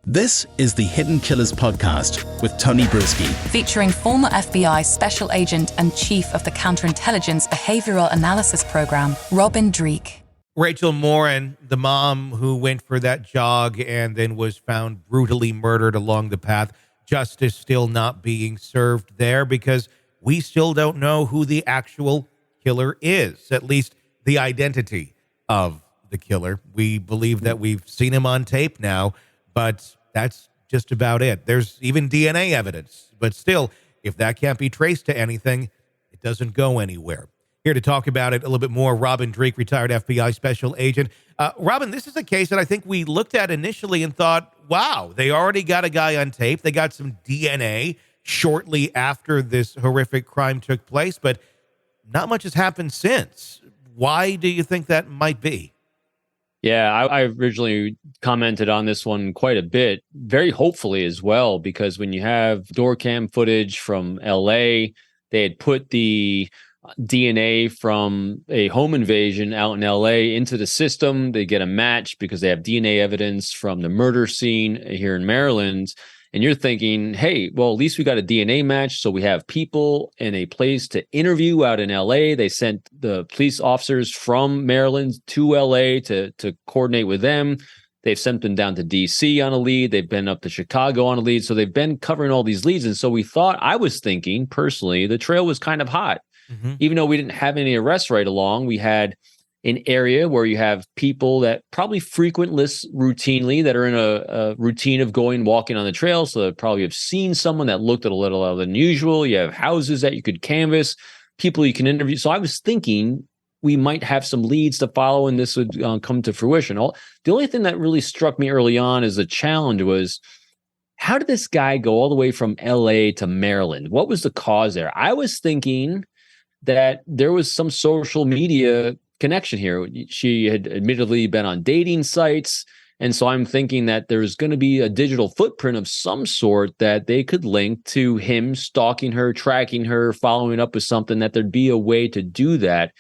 This is the Hidden Killers podcast with Tony Brueski. Featuring former FBI Special Agent and Chief of the Counterintelligence Behavioral Analysis Program, Dreeke. Rachel Morin, the mom who went for that jog and then was found brutally murdered along the path. Justice still not being served there because we still don't know who the actual killer is, at least the identity of the killer. We believe that we've seen him on tape now, but that's just about it. There's even DNA evidence, but still, if that can't be traced to anything, it doesn't go anywhere. Here to talk about it a little bit more, Dreeke, retired FBI Special Agent. Robin, this is a case that I think we looked at initially and thought, wow, they already got a guy on tape. They got some DNA shortly after this horrific crime took place, but not much has happened since. Why do you think that might be? Yeah, I originally commented on this one quite a bit, very hopefully as well, because when you have door cam footage from LA, they had put the DNA from a home invasion out in LA into the system. They get a match because they have DNA evidence from the murder scene here in Maryland. And you're thinking, hey, well, at least we got a DNA match. So we have people in a place to interview out in LA. They sent the police officers from Maryland to LA to coordinate with them. They've sent them down to DC on a lead. They've been up to Chicago on a lead. So they've been covering all these leads. And so I was thinking personally, the trail was kind of hot. Mm-hmm. Even though we didn't have any arrests right along, we had an area where you have people that probably frequent this routinely, that are in a routine of walking on the trail. So they probably have seen someone that looked a little unusual. You have houses that you could canvass, people you can interview. So I was thinking we might have some leads to follow and this would come to fruition. The only thing that really struck me early on as a challenge was, how did this guy go all the way from LA to Maryland? What was the cause there? I was thinking that there was some social media connection here. She had admittedly been on dating sites. And so I'm thinking that there's going to be a digital footprint of some sort that they could link to him stalking her, tracking her, following up with something, that there'd be a way to do that.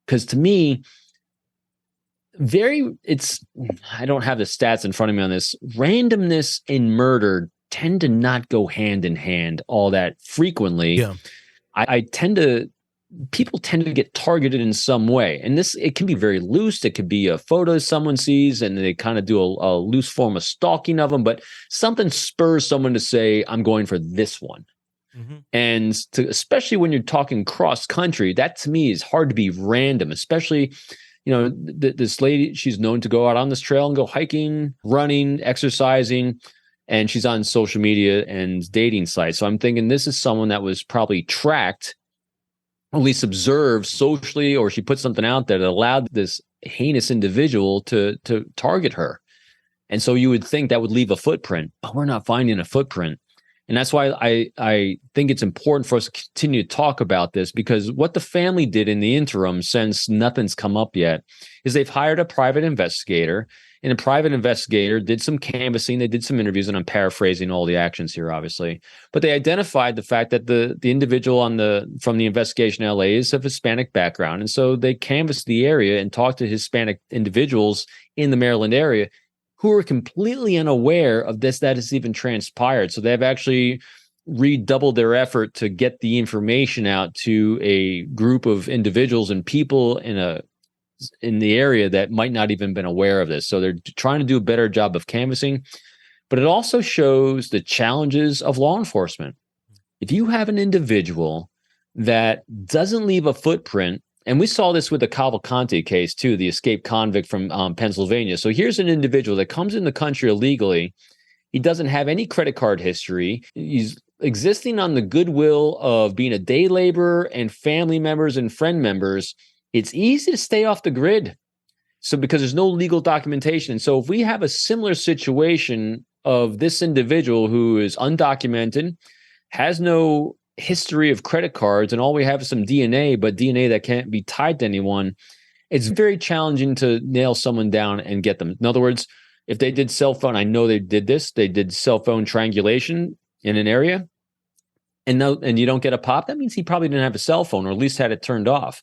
Because to me, I don't have the stats in front of me on this. Randomness and murder tend to not go hand in hand all that frequently. Yeah. People tend to get targeted in some way. And it can be very loose. It could be a photo someone sees and they kind of do a loose form of stalking of them, but something spurs someone to say, I'm going for this one. Mm-hmm. And especially when you're talking cross country, that to me is hard to be random, especially, this lady, she's known to go out on this trail and go hiking, running, exercising, and she's on social media and dating sites. So I'm thinking this is someone that was probably tracked, at least observed socially, or she put something out there that allowed this heinous individual to target her. And so you would think that would leave a footprint, but we're not finding a footprint. And that's why I think it's important for us to continue to talk about this, because what the family did in the interim, since nothing's come up yet, is they've hired a private investigator. And a private investigator did some canvassing, they did some interviews, and I'm paraphrasing all the actions here, obviously. But they identified the fact that the individual from the investigation in LA is of Hispanic background. And so they canvassed the area and talked to Hispanic individuals in the Maryland area who were completely unaware of this, that has even transpired. So they've actually redoubled their effort to get the information out to a group of individuals and people in the area that might not even been aware of this. So they're trying to do a better job of canvassing, but it also shows the challenges of law enforcement. If you have an individual that doesn't leave a footprint, and we saw this with the Cavalcante case too, the escaped convict from Pennsylvania. So here's an individual that comes in the country illegally. He doesn't have any credit card history. He's existing on the goodwill of being a day laborer and family members and friend members. It's easy to stay off the grid. So because there's no legal documentation. And so if we have a similar situation of this individual who is undocumented, has no history of credit cards, and all we have is some DNA, but DNA that can't be tied to anyone, it's very challenging to nail someone down and get them. In other words, if they did cell phone, I know they did cell phone triangulation in an area, and you don't get a pop, that means he probably didn't have a cell phone, or at least had it turned off.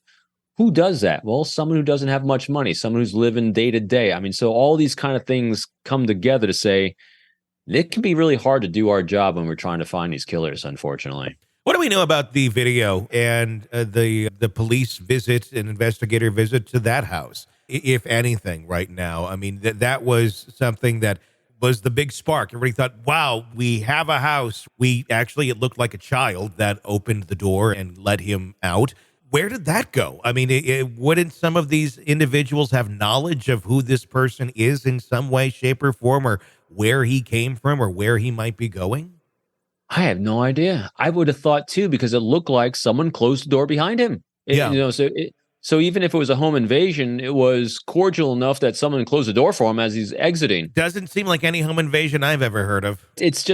Who does that? Well, someone who doesn't have much money, someone who's living day to day. I mean, so all these kind of things come together to say, It can be really hard to do our job when we're trying to find these killers, unfortunately. What do we know about the video and the police visit and investigator visit to that house, if anything, right now? I mean, that was something that was the big spark. Everybody thought, wow, we have a house. It looked like a child that opened the door and let him out. Where did that go? I mean, wouldn't some of these individuals have knowledge of who this person is in some way, shape, or form, or where he came from, or where he might be going? I have no idea. I would have thought too, because it looked like someone closed the door behind him. So even if it was a home invasion, it was cordial enough that someone closed the door for him as he's exiting. Doesn't seem like any home invasion I've ever heard of. It's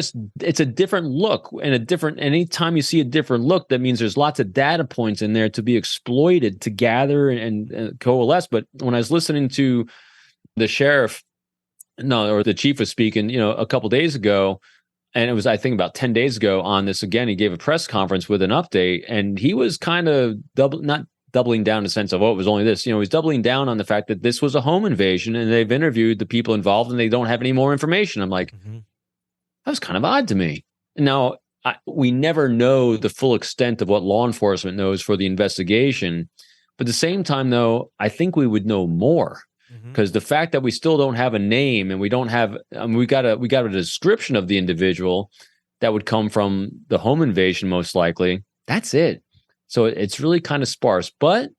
a different look, and anytime you see a different look, that means there's lots of data points in there to be exploited to gather and coalesce. But when I was listening to the the chief was speaking, a couple days ago, and it was, I think, about 10 days ago on this again, he gave a press conference with an update, and he was kind of not doubling down in the sense of, it was only this. He's doubling down on the fact that this was a home invasion, and they've interviewed the people involved, and they don't have any more information. I'm like, that was kind of odd to me. Now, we never know the full extent of what law enforcement knows for the investigation. But at the same time, though, I think we would know more. Because the fact that we still don't have a name, and we don't have, we got a description of the individual that would come from the home invasion, most likely. That's it. So it's really kind of sparse. But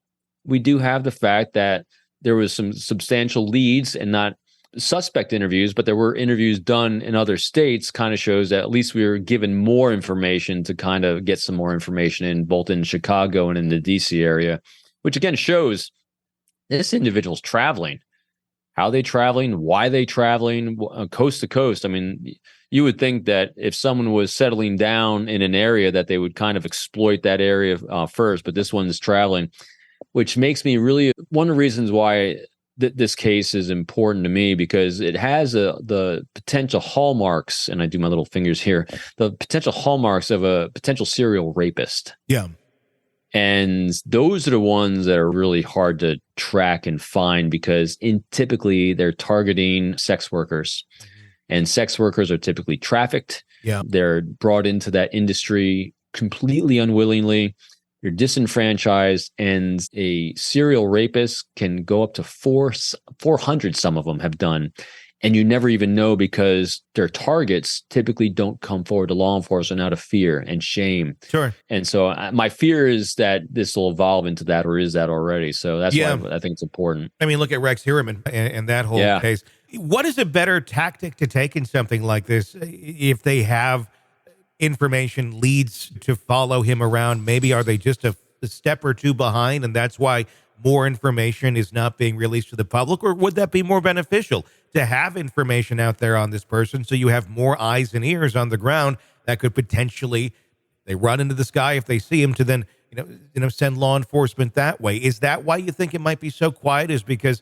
we do have the fact that there was some substantial leads, and not suspect interviews, but there were interviews done in other states. Kind of shows that at least we were given more information to kind of get some more information in, both in Chicago and in the DC area, which again shows this individual's traveling. How they traveling, why they traveling, coast to coast. I mean, you would think that if someone was settling down in an area that they would kind of exploit that area first, but this one's traveling, which makes me really, one of the reasons why this case is important to me, because it has the potential hallmarks, and I do my little fingers here, the potential hallmarks of a potential serial rapist. Yeah. And those are the ones that are really hard to track and find, because typically they're targeting sex workers. And sex workers are typically trafficked. Yeah. They're brought into that industry completely unwillingly. You're disenfranchised, and a serial rapist can go up to 400, some of them have done. And you never even know, because their targets typically don't come forward to law enforcement out of fear and shame. Sure. And so my fear is that this will evolve into that, or is that already. So that's why I think it's important. I mean, look at Rex Heuermann and that whole case. What is a better tactic to take in something like this if they have information, leads to follow him around? Maybe are they just a step or two behind, and that's why more information is not being released to the public? Or would that be more beneficial to have information out there on this person, so you have more eyes and ears on the ground that could potentially, they run into the sky if they see him, to then send law enforcement that way? Is that why you think it might be so quiet? Is because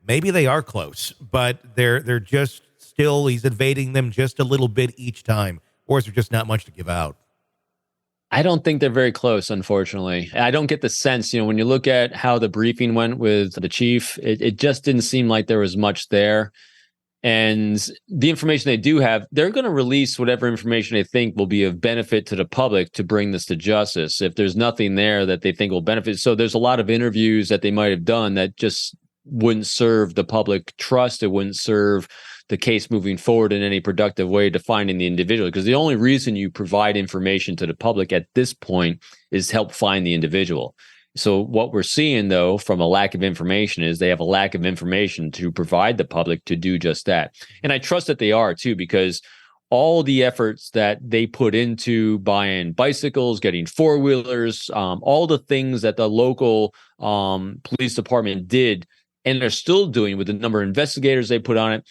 maybe they are close, but they're just still, he's evading them just a little bit each time? Or is there just not much to give out? I don't think they're very close, unfortunately. I don't get the sense, when you look at how the briefing went with the chief, it just didn't seem like there was much there. And the information they do have, they're going to release whatever information they think will be of benefit to the public to bring this to justice. If there's nothing there that they think will benefit. So there's a lot of interviews that they might have done that just wouldn't serve the public trust. It wouldn't serve the case moving forward in any productive way to finding the individual. Because the only reason you provide information to the public at this point is to help find the individual. So what we're seeing, though, from a lack of information, is they have a lack of information to provide the public to do just that. And I trust that they are, too, because all the efforts that they put into buying bicycles, getting four-wheelers, all the things that the local police department did, and they're still doing with the number of investigators they put on it,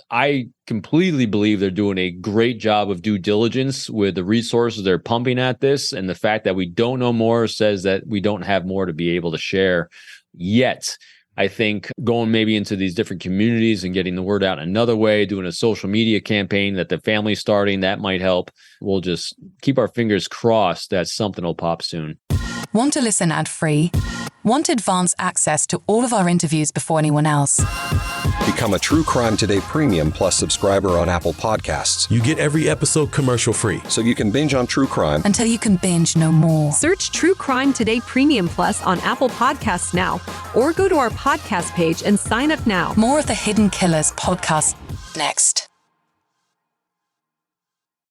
I completely believe they're doing a great job of due diligence with the resources they're pumping at this. And the fact that we don't know more says that we don't have more to be able to share yet. I think going maybe into these different communities and getting the word out another way, doing a social media campaign that the family's starting, that might help. We'll just keep our fingers crossed that something will pop soon. Want to listen ad-free? Want advanced access to all of our interviews before anyone else? Become a True Crime Today Premium Plus subscriber on Apple Podcasts. You get every episode commercial-free. So you can binge on true crime until you can binge no more. Search True Crime Today Premium Plus on Apple Podcasts now, or go to our podcast page and sign up now. More of the Hidden Killers podcast next.